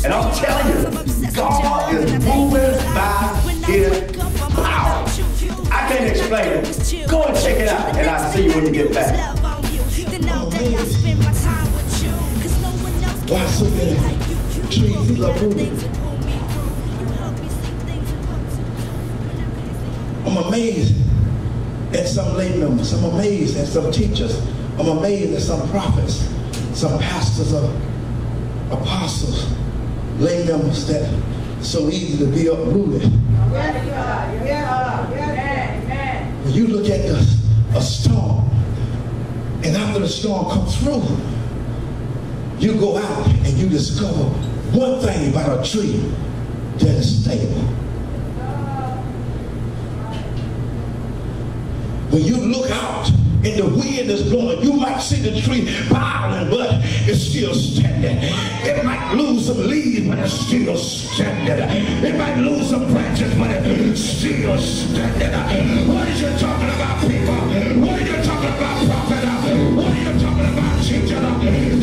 And I'm telling you, God is moving by His power. I can't explain it. Go and check it out, and I'll see you when you get back. Why so many trees love moving? I'm amazed at some lay members. I'm amazed at some teachers. I'm amazed at some prophets, some pastors, apostles, lay members that are so easy to be uprooted. When you look at a storm, and after the storm comes through, you go out and you discover one thing about a tree that is stable. When you look out and the wind is blowing, you might see the tree bowing, but it's still standing. It might lose some leaves, but it's still standing. It might lose some branches, but it's still standing. What are you talking about, people? What are you talking about, prophet? What are you talking about, teacher?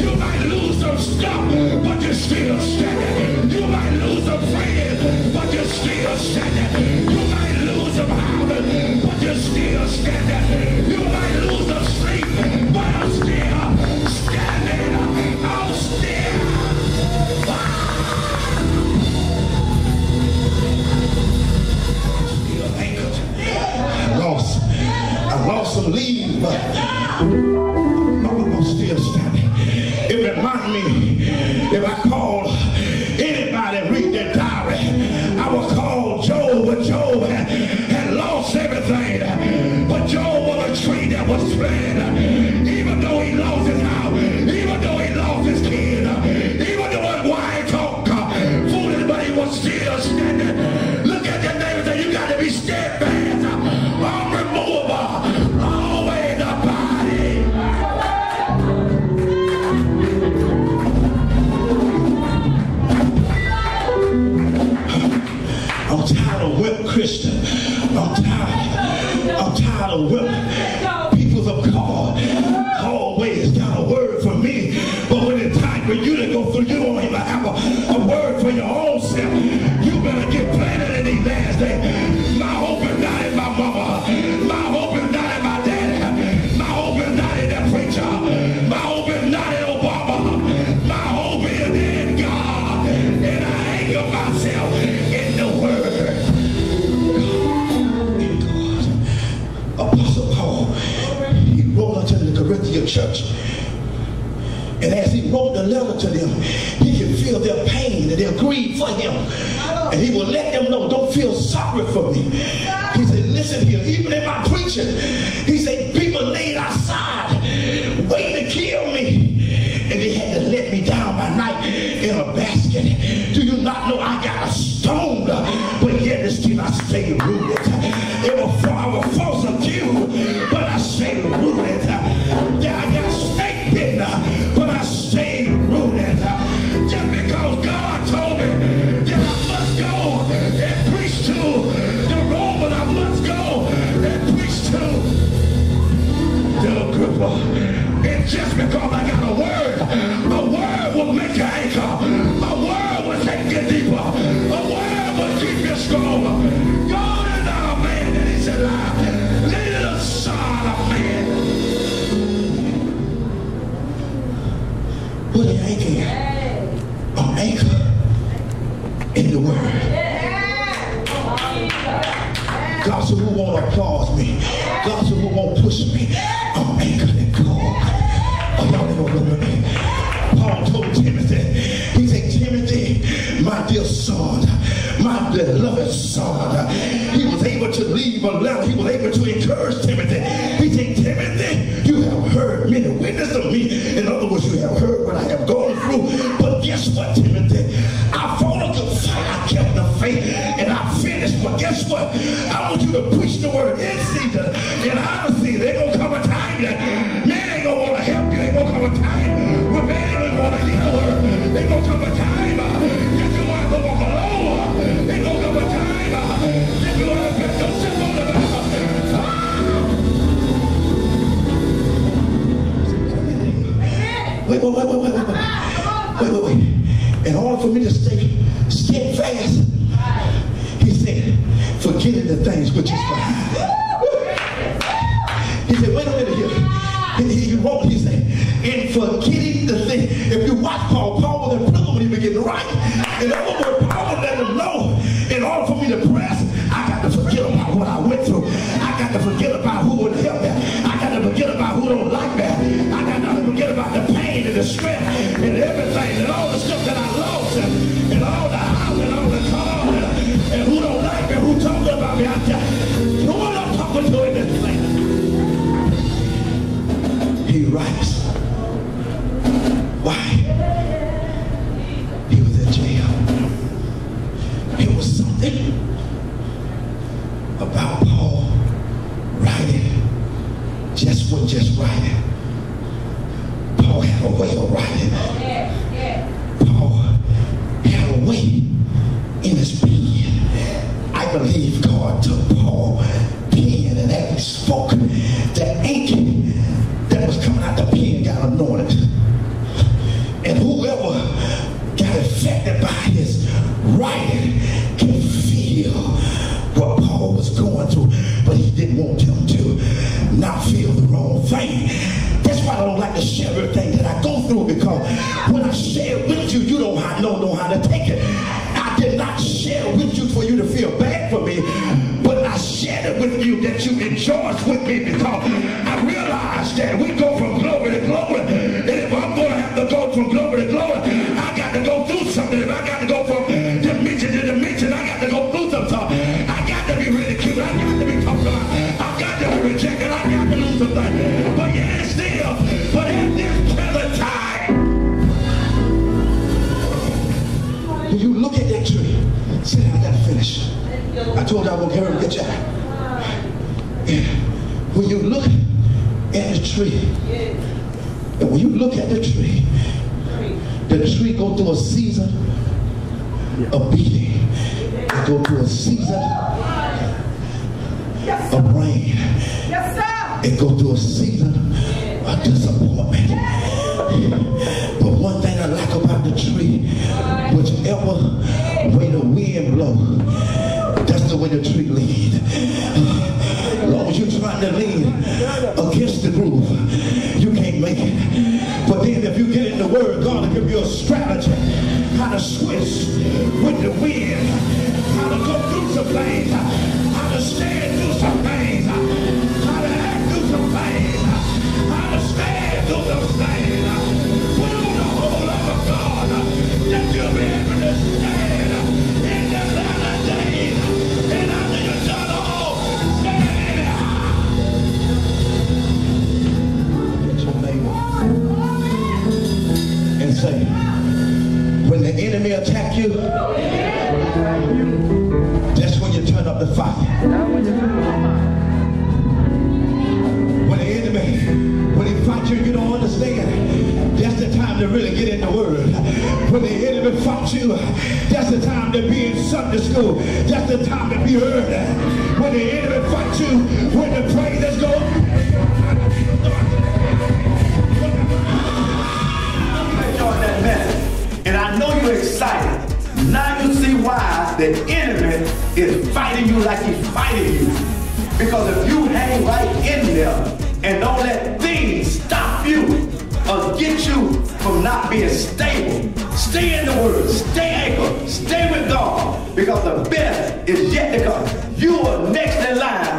You might lose some stuff, but you're still standing. You might lose some friends, but you're still standing. You might lose some houses, but you're still standing. You might lose some sleep, but I'm still standing. I'm still. Still anchored. I lost some leaves, but I'm still standing. It reminds me, if I call anybody and read their diary, I would call Job, but Job had lost everything. But Job was a tree that was planted. Even though he lost his house, even though he lost his kid, even though his wife talked foolish, but he was still standing. Look at your neighbor and say, you got to be steadfast, unremovable, always abiding. I'm tired of whip Christian. I'm tired of whip people of God. Always got a word for me. But when it's time for you to go through, you don't even have a word for your own self. You better get planted in these last days. My hope is not in my mama. My hope is not in my daddy. My hope is not in that preacher. My hope is not in Obama. My hope is in God. And I anchor myself in the word. Apostle Paul, he wrote unto the Corinthian church, and as he wrote the letter to them, he could feel their pain and their grief for him, and he will let them know, don't feel sorry for me. He said, listen here, even in my preaching, he said, people laid outside waiting to kill me, and they had to let me down by night in a basket. Do you not know I got a stone, but yet still I stay rooted. I was false accused, but I stayed rooted. Yeah, I got snake bitten, but I stayed rooted. Just because God told me that I must go and preach to the Roman, I must go and preach to the Agrippa. And just because I got a word will make you anchor. A word will take you deeper. A word will keep you stronger. God is our man that is alive. Lead the son of man. What are you anchoring? I'm anchored in the word. God said, who won't applaud me? God said, who won't push me? I'm anchored in God. Oh, y'all ain't gonna remember me. Paul told Timothy, he said, Timothy, my dear son, my beloved son, he was able to leave a letter. He was able to encourage Timothy. He said, Timothy, you have heard many witnesses of me. In other words, you have heard what I have gone through. But guess what, Timothy? I fought a good fight. I kept the faith and I finished. But guess what? I want you to preach the word in season and out of season. There's going to come a time that man ain't going to want to help you. There's going to come a time when man ain't going to want to hear the word. There's going to come a time that you want to walk alone. There's going to come a time that you want to put yourself on the back. Wait. In order for me to stay steadfast, he said, forgetting the things which is behind. He said, wait a minute here. He wrote, he said, in forgetting the thing. If you watch Paul was in prison when he began to write. In other words, Paul let him know, in order for me to press, I got to forget about what I went through. I got to forget about who would help me. I got to forget about who don't like me. I got to forget about the pain and the strength and everything and all the stuff that I lost and all the house and all the cars and who don't like me, who talking about me. I tell you, no one I'm talking to in this place. He writes, why? He was in jail. It was something about Paul writing. Just wasn't just writing. Paul had a way of writing. Paul had a way in his pen. I believe God took Paul's pen and as he spoke, the ink that was coming out the pen got anointed. And whoever got affected by his writing can feel what Paul was going through, but he didn't want him to not feel the wrong thing. That's why I don't like to share everything that I go through, because when I share it with you, you don't know how to take it. I did not share it with you for you to feel bad for me, but I shared it with you that you rejoice with me, because I realized that we go from glory to glory. And if I'm going to have to go from glory to glory, I got to go through something. If I got to go from dimension to dimension, I got to go through some stuff. I got to be ridiculed. I got to be talked about. I got to be rejected. I got to lose some things. But yet still, but at this present time, when you look at that tree, sit down, I got to finish. I told you I was going to carry him, get you out. When you look at the tree, and when you look at the tree go through a season of beating. It go through a season of rain. It go through a season of disappointment. But one thing I like about the tree, whichever way the wind blows, that's the way the tree leads. As long as you're trying to lean against the groove, you can't make it. But then if you get in the Word, God will give you a strategy how to switch with the wind, how to go through some things, how to stand through some things, how to act through some things, how to stand through some things. Put on the whole of God that you'll be able to stand in the latter days. And after you've done all, stand. Get your neighbor and say, when the enemy attack you, that's when you turn up the fire. When the enemy, when he fights you, you don't understand, that's the time to really get in the Word. When the enemy fights you, that's the time to be in Sunday school. That's the time to be heard. When the enemy fights you, when the praises go, and I know you're excited. Now you see why the enemy is fighting you like he's fighting you. Because if you hang right in there and don't let things stop you or get you from not being stable, stay in the Word, stay anchored, stay with God, because the best is yet to come. You are next in line